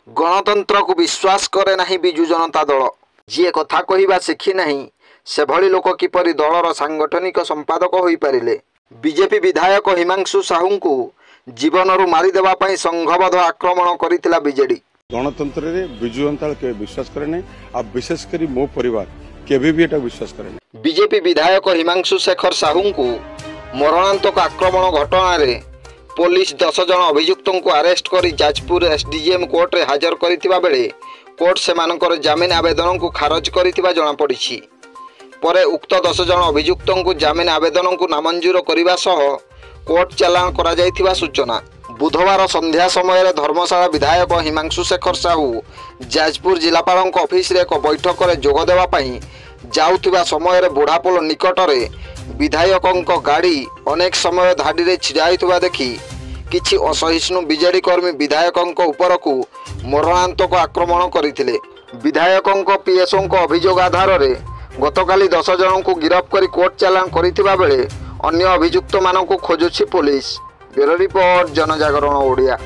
गणतंत्र को विश्वास करे नहीं बिजु जनता दल। जी कथा कहवा शिखी नहीं से भली लोक किपरि दलर सांगठनिक संपादक होई पारिले। बीजेपी विधायक हिमांशु साहू को जीवन मारिदेवा पई संघबद्ध आक्रमण करिथिला बीजेडी। गणतंत्र रे बिजु जनता के विश्वास करे नहीं आ विशेषकर मो परिवार केबे भी एटा विश्वास करे नहीं। बीजेपी विधायक हिमांशु शेखर साहू को मरणांतक आक्रमण घटना रे पुलिस 10 जन अभियुक्तों को अरेस्ट कर जाजपुर एसडीजेएम कोर्ट रे हाजर करिथिबा बेले कोर्ट सेमानकर जामिन आवेदन को खारज करिथिबा जणा पड़िछि। परे उक्त 10 जन अभियुक्तों को जामिन आवेदन को नामंजूर करने सह कोर्ट चालाण करा जायथिबा सूचना। बुधवार संध्या समय धर्मशाला विधायक हिमांशु शेखर साहू जाजपुर जिलापाल ऑफिस रे एक बैठक में जोग देवा पई जाउथिबा समय बुढ़ापोल निकट में विधायकों गाड़ी अनेक समय धाड़ी रे छिड़ाइथिबा देखि किछि असहिष्णु बीजेडी कर्मी विधायकों उपर को मरणांतक आक्रमण करथिले। विधायकों पीएसओ अभियोग आधार रे गतकाली 10 जन को गिरफ्त कर कोर्ट चालाण करिथिबा बेले अन्य अभियुक्त मानक खोजुछि पुलिस। ब्यूरो रिपोर्ट, जनजागरण ओडिया।